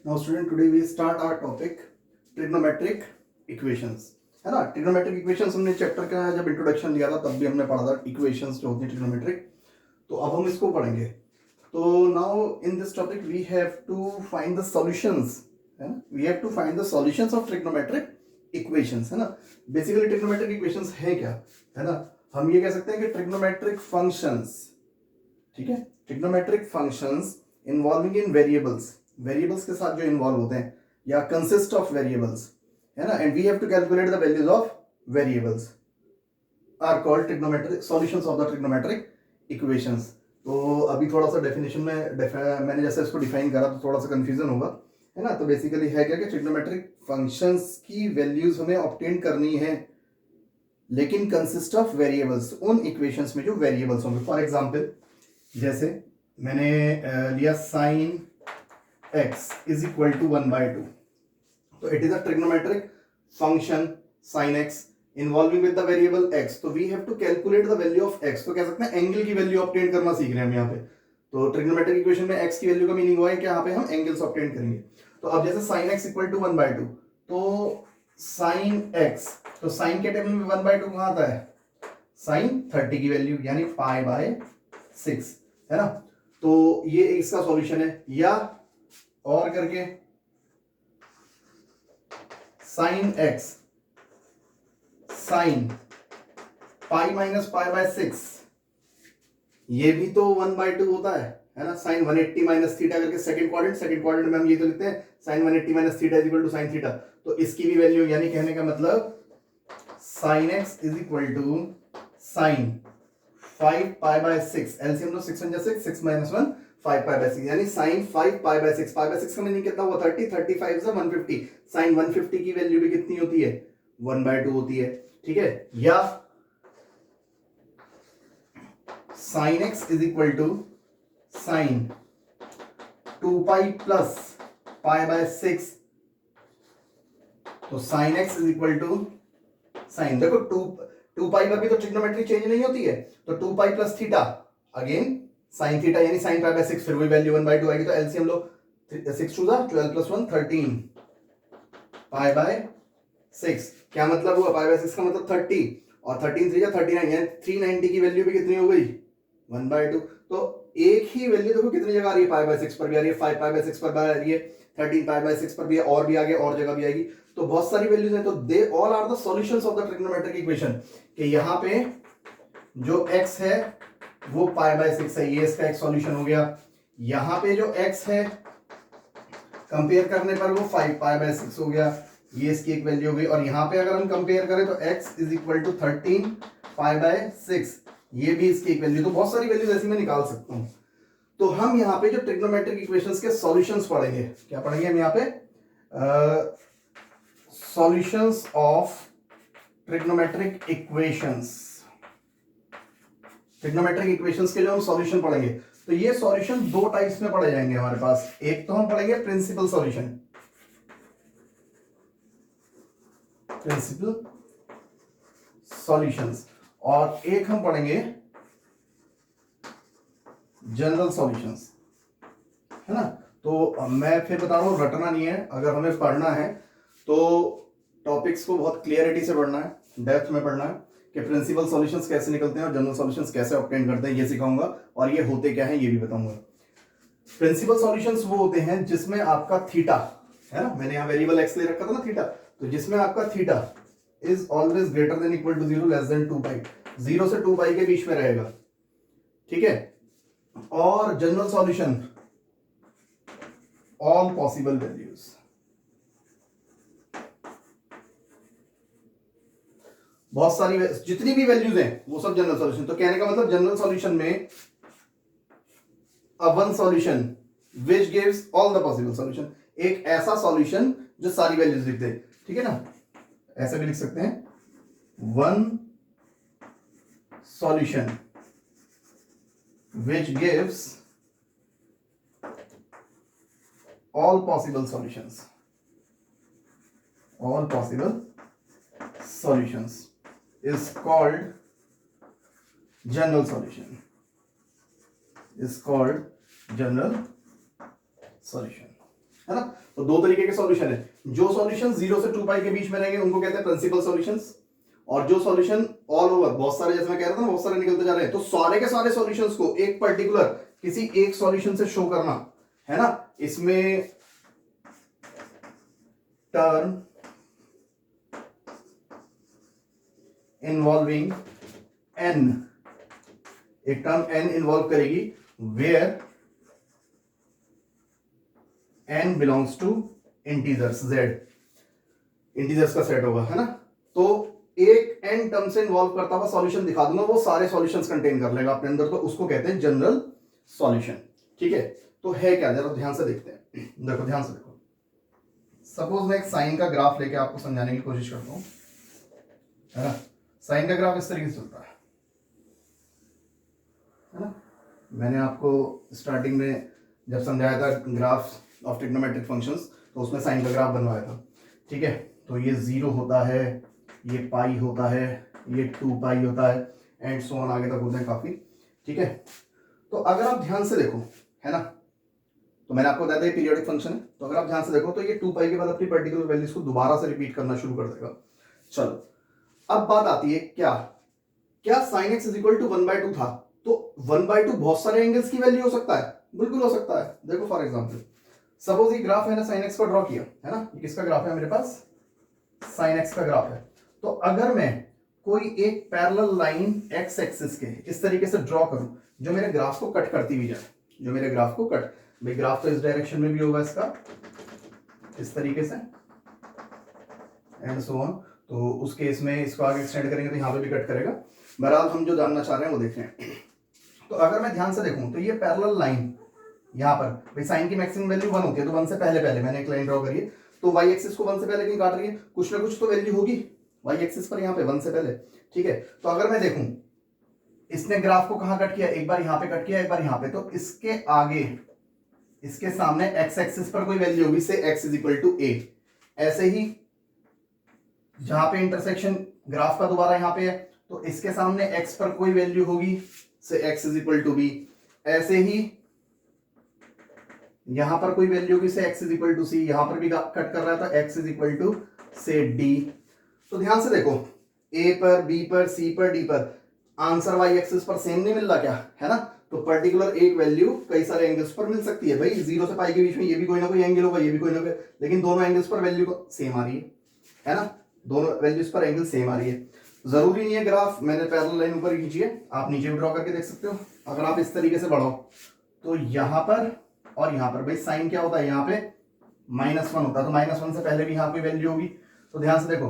Now student, today we start our topic trigonometric equations, है ना। trigonometric equations हमने chapter का जब इंट्रोडक्शन लिया था तब भी हमने पढ़ा था equations जो होती है trigonometric, तो अब हम इसको पढ़ेंगे। तो now in this topic we have to find the solutions, है ना। we have to find the solutions of trigonometric equations, है ना। basically trigonometric equations है क्या, है ना। हम ये कह सकते हैं कि trigonometric functions, ठीक है, trigonometric functions involving in variables, variables के साथ जो इन्वॉल्व होते हैं या कंसिस्ट ऑफ वेरिएबल्स, है ना, and we have to calculate the values of variables are called trigonometric solutions of the trigonometric equations. तो अभी थोड़ा सा डेफिनेशन में मैंने जैसे इसको डिफाइन करा तो थोड़ा सा कंफ्यूजन होगा, है ना। तो बेसिकली है क्या कि ट्रिग्नोमेट्रिक फंक्शंस की वैल्यूज हमें ऑब्टेन करनी है लेकिन कंसिस्ट ऑफ वेरिएबल्स, उन इक्वेशंस में जो वेरिएबल्स होंगे। फॉर एग्जांपल जैसे मैंने लिया sign x is equal to 1/2, तो it is a trigonometric function sin x involving with the variable x, तो we have to calculate the value of x, तो कह सकते हैं एंगल की वैल्यू ऑब्टेन करना सीख रहे हैं हम यहाँ पे। तो ट्रिग्नोमेट्रिक इक्वेशन में x की वैल्यू का मीनिंग हुआ है कि यहाँ पे हम एंगल्स ऑब्टेन करेंगे। तो अब जैसे sin x इक्वल टू 1/2, तो sin x, तो sin के टेबल में 1/2 कहाँ आता है, sin 30 की वैल्यू यानी π/6, है ना। तो ये इसका सॉल्यूशन है। या और करके sine x sine pi minus π/6, ये भी तो 1/2 होता है ना। साइन 180 माइनस थीटा करके सेकंड क्वाड्रेंट में हम ये तो लिखते हैं sine 180 minus theta is equal to sine theta, तो इसकी भी वैल्यू, यानी कहने का मतलब sine x is equal to sine 5π/6, LCM लो 6 × 6, 6 - 1 5π/6, यानी साइन 5π/6, π/6 का मीनिंग कितना हुआ 30, 35 से 150, साइन 150 की वैल्यू भी कितनी होती है 1/2 होती है, ठीक है। या sine x is equal to sine 2π plus π/6, तो sine x is equal to sine, देखो 2π पर भी तो ट्रिग्नोमेट्री चेंज नहीं होती है, तो 2π plus theta again sine theta यानी साइन π/6, फिर वही वैल्यू 1/2 आएगी। तो एलसीएम लो 6 2 12 + 1 13 π/6, क्या मतलब हुआ π/6 का मतलब 30 और 13 3 39, यानी 390 की वैल्यू भी कितनी हो गई 1/2। तो एक ही वैल्यू देखो कितनी जगह आ रही है, π/6 पर भी आ रही है, 5π/6 पर भी आ रही है, 13π/6 पर भी है, और भी आगे और जगह भी आएगी, तो बहुत सारी वैल्यूज हैं। तो they all are the solutions of the trigonometric equation, कि यहाँ पे जो x है वो π/6 है, ये इसका एक सॉल्यूशन हो गया। यहां पे जो x है कंपेयर करने पर वो 5π/6 हो गया, ये इसकी एक वैल्यू हो गई। और यहां पे अगर हम कंपेयर करें तो x इज इक्वल टू 13π/6, ये भी इसकी एक वैल्यू। तो बहुत सारी वैल्यूज ऐसी मैं निकाल सकता हूं। तो हम यहाँ पे जो ट्रिग्नोमेट्रिक इक्वेशंस के सॉल्यूशंस पढ़ेंगे, क्या पढ़ेंगे हम यहाँ पे, solutions of trigonometric equations, trigonometric equations के जो हम सॉल्यूशन पढ़ेंगे। तो ये सॉल्यूशन दो टाइप्स में पढ़े जाएंगे हमारे पास। एक तो हम पढ़ेंगे प्रिंसिपल सॉल्यूशन, प्रिंसिपल सॉल्यूशंस, और एक हम पढ़ेंगे जनरल सॉल्यूशंस, है ना। तो मैं फिर बता रहा हूं, रटना नहीं है, अगर हमें पढ़ना है तो टॉपिक्स को बहुत क्लियरिटी से पढ़ना है, डेप्थ में पढ़ना है, कि प्रिंसिपल सॉल्यूशंस कैसे निकलते हैं और जनरल सॉल्यूशंस कैसे ऑब्टेन करते हैं, ये सिखाऊंगा, और ये होते क्या हैं ये भी बताऊंगा। प्रिंसिपल सॉल्यूशंस वो होते हैं जिसमें आपका थीटा, है ना, मैंने यहाँ वेरिएबल एक्स ले रखा था ना थीटा, तो जिसमें आपका theta is always greater than equal to 0 less than 2π, 0 से 2π के बीच में रहेगा, ठीक है। और general solution all possible values, बहुत सारी जितनी भी वैल्यूज हैं वो सब जनरल सॉल्यूशन। तो कहने का मतलब जनरल सॉल्यूशन में one solution which gives all the possible solution, एक ऐसा सॉल्यूशन जो सारी वैल्यूज लिख दे, ठीक है ना। ऐसे भी लिख सकते हैं, one solution which gives all possible solutions, all possible solutions is called general solution, is called general solution। है ना। तो दो तरीके के सॉल्यूशन है, जो सॉल्यूशन 0 से 2 पाई के बीच में रहेंगे उनको कहते हैं प्रिंसिपल सॉल्यूशंस, और जो सॉल्यूशन ऑल ओवर बहुत सारे, जैसे मैं कह रहा था ना बहुत सारे निकलते जा रहे हैं, तो सारे के सारे सॉल्यूशंस को एक पर्टिकुलर किसी एक सॉल्यूशन से शो करना, है ना, इसमें टर्म इन्वॉल्विंग n, एक टर्म n इन्वॉल्व करेगी where n belongs to integers, z integers का सेट होगा, है ना। तो एक n टर्म से इन्वॉल्व करता हुआ सॉल्यूशन दिखा दूंगा, वो सारे सॉल्यूशंस कंटेन कर लेगा अपने अंदर, तो उसको कहते हैं जनरल सॉल्यूशन। ठीक है, तो है क्या, जरा ध्यान से देखते हैं। देखो ध्यान से देखो, सपोज मैं एक साइन का ग्राफ लेके आपको समझाने की कोशिश करता हूं, है ना। साइन का ग्राफ इस तरीके से चलता है ना। मैंने आपको स्टार्टिंग में जब समझाया था ग्राफ ऑफ ट्रिग्नोमेट्रिक फंक्शंस, तो उसमें साइन का ग्राफ बनवाया था। ठीक है, तो ये 0 होता है, ये पाई होता है, ये 2 पाई होता है, एंड सो ऑन आगे तक होते हैं काफी। ठीक है, तो अगर आप ध्यान से देखो, है ना, तो मैंने आपको बताया था ये पीरियोडिक फंक्शन है, तो अगर आप ध्यान से देखो तो ये 2 पाई के बाद अपनी पर्टिकुलर वैल्यूज को दोबारा से रिपीट करना शुरू कर देगा। चलो, अब बात आती है क्या क्या sine x is equal to 1/2 था, तो 1/2 बहुत सारे एंगल्स की वैल्यू हो सकता है, बिल्कुल हो सकता है। देखो फॉर एग्जांपल, सपोज ये ग्राफ मैंने साइन एक्स का ड्रॉ किया, है ना, ये किसका ग्राफ है मेरे पास, साइन एक्स का ग्राफ है। तो अगर मैं कोई एक पैरेलल लाइन एक्स एक्सिस के इस तरीके से ड्रॉ करूं जो मेरे ग्राफ को कट करती हुई जाए, जो मेरे ग्राफ को कट, भाई ग्राफ तो इस डायरेक्शन में भी होगा इसका, इस तरीके से एंड सो ऑन, तो उस केस में इसको आगे एक्सटेंड करेंगे तो यहाँ पे भी कट करेगा। बहरहाल हम जो जानना चाह रहे हैं वो देख रहे हैं। तो अगर मैं ध्यान से देखूं तो ये पैरेलल लाइन यहाँ पर, भाई साइन की मैक्सिमम वैल्यू 1 होती है, तो 1 से पहले पहले मैंने एक लाइन ड्रॉ करी है, तो वाई एक्सिस को 1 से पहले क्यों काट रही है, कुछ ना कुछ तो वैल्यू होगी वाई एक्सिस पर यहाँ पे 1 से पहले। ठीक है, तो अगर मैं देखूं इसने ग्राफ को कहाँ कट किया, एक बार यहाँ पे कट किया, एक बार यहाँ पे, तो इसके आगे इसके सामने एक्स एक्सिस पर कोई वैल्यू होगी, से x is equal to a। ऐसे ही जहां पे इंटरसेक्शन ग्राफ का दोबारा यहाँ पे है, तो इसके सामने x पर कोई वैल्यू होगी, से x is equal to b। ऐसे ही यहां पर कोई वैल्यू होगी, से x is equal to c, यहां पर भी कट कर रहा था, x इज इक्वल टू से d। तो ध्यान से देखो, a पर, b पर, c पर, d पर आंसर y एक्सिस पर सेम नहीं मिल रहा क्या, है ना। तो पर्टिकुलर एक वैल्यू कई सारे एंगल्स पर मिल सकती है, भाई 0 से पाई के बीच में ये भी कोई ना कोई एंगल होगा, ये भी कोई ना कोई, लेकिन दोनों एंगल्स पर वैल्यू सेम आ रही है ना, दोनों वैल्यूज पर एंगल सेम आ रही है। जरूरी नहीं है ग्राफ मैंने पैरेलल लाइन ऊपर खींची है, आप नीचे भी ड्रॉ करके देख सकते हो। अगर आप इस तरीके से बढ़ो तो यहां पर और यहां पर, भाई साइन क्या होता है, यहाँ पे -1 होता है, तो -1 से पहले भी यहाँ पे वैल्यू होगी। तो ध्यान से देखो,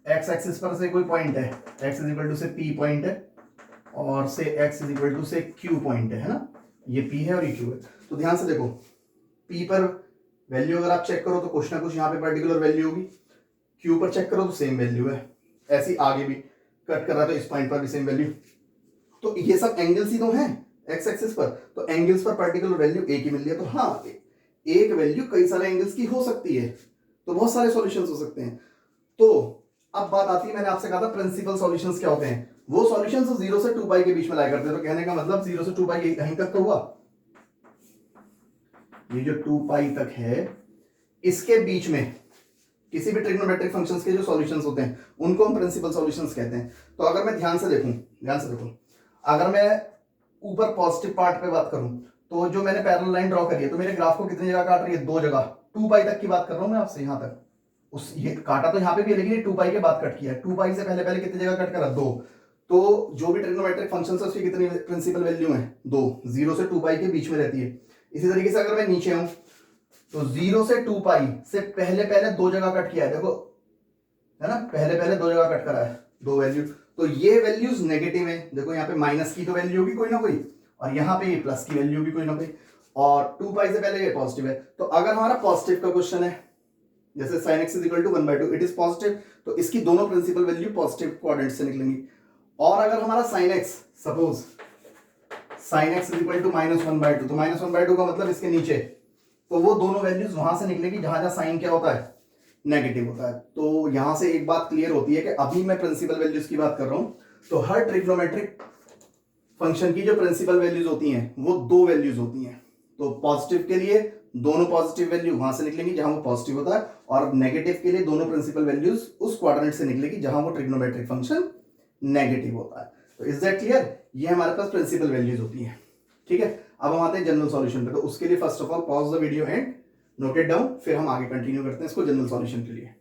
एक्स एक्सिस पर से कोई पॉइंट है, एक्स इज इक्वल टू से p पॉइंट है, और से x इज इक्वल टू से q पॉइंट है ना, ये p है और ये q है। तो ध्यान से देखो, p पर वैल्यू अगर आप चेक करो तो कुछ ना कुछ यहाँ पे पर्टिकुलर वैल्यू होगी, q पर चेक करो तो सेम वैल्यू है, ऐसी आगे भी कट कर रहा है तो इस पॉइंट पर भी सेम वैल्यू। तो ये सब एंगल्स ही तो हैं x एक्सिस पर, तो एंगल्स पर पर्टिकुलर वैल्यू एक ही मिल रही है। तो हाँ, एक वैल्यू कई सारे एंगल्स की हो सकती है, तो बहुत सारे सॉल्यूशंस हो सकते हैं। तो अब बात आती है, मैंने आपसे कहा था प्रिंसिपल सॉल्यूशंस क्या होते हैं, वो सॉल्यूशंस 0 से 2 पाई के बीच में लाया करते हैं। तो कहने का मतलब 0 से 2 पाई यहीं तक तो हुआ, ये जो 2 पाई तक है इसके बीच में किसी भी ट्रिग्नोमेट्रिक फंक्शंस के जो सॉल्यूशंस होते हैं उनको हम प्रिंसिपल सॉल्यूशंस कहते हैं। तो अगर मैं ध्यान से देखूं, अगर मैं ऊपर पॉजिटिव पार्ट पे बात करूं, तो जो मैंने पैरेलल लाइन ड्रॉ करी है, तो मेरे ग्राफ को कितनी जगह काट रही है, 2 जगह, 2 पाई तक की बात कर रहा हूं मैं आपसे, यहां तक उस ये काटा तो यहाँ पे भी है, लेकिन ये 2 पाई के बाद कट किया है। 2 पाई से पहले पहले कितनी जगह कट करा, 2। तो जो भी ट्रिग्नोमेट्रिक फंक्शंस है उसकी कितनी प्रिंसिपल वैल्यू है, 2, 0 से 2 पाई के बीच में रहती है। इसी तरीके से अगर मैं नीचे हूं तो 0 से 2 पाई से पहले पहले 2 जगह कट किया है, देखो, है ना, पहले पहले 2 जगह कट करा है, 2 वैल्यू। तो ये वैल्यूज नेगेटिव है, देखो यहाँ पे माइनस की तो वैल्यू होगी कोई ना कोई, और यहाँ पे ये प्लस की वैल्यू भी कोई ना कोई, और 2 पाई से पहले ये पॉजिटिव है। तो अगर हमारा पॉजिटिव का क्वेश्चन है, जैसे sin x is equal to 1/2, it is positive, तो इसकी दोनों प्रिंसिपल वैल्यू पॉजिटिव कोऑर्डिनेट से निकलेंगी। और अगर हमारा sin x, suppose sin x is equal to -1/2, तो -1/2 का मतलब इसके नीचे, तो वो दोनों वैल्यूज वहां से निकलेगी जहां जहां साइन क्या होता है, नेगेटिव होता है। तो यहां से एक बात क्लियर होती है कि अभी मैं प्रिंसिपल वैल्यूज की बात कर रहा हूं, तो हर ट्रिग्नोमेट्रिक फंक्शन की जो प्रिंसिपल वैल्यूज होती हैं वो 2 वैल्यूज होती हैं। तो पॉजिटिव के लिए दोनों पॉजिटिव वैल्यू वहां से निकलेंगी जहां वो पॉजिटिव होता है, और नेगेटिव के लिए दोनों प्रिंसिपल वैल्यूज उस क्वाड्रेंट से निकलेगी जहां वो ट्रिग्नोमेट्रिक फंक्शन नेगेटिव होता है। तो इज दैट क्लियर? ये हमारे पास प्रिंसिपल वैल्यूज होती हैं। ठीक है, अब हम आते हैं जनरल सॉल्यूशन पे। तो उसके लिए first of all pause the video and note it down, फिर हम आगे कंटिन्यू करते हैं इसको जनरल सॉल्यूशन के लिए।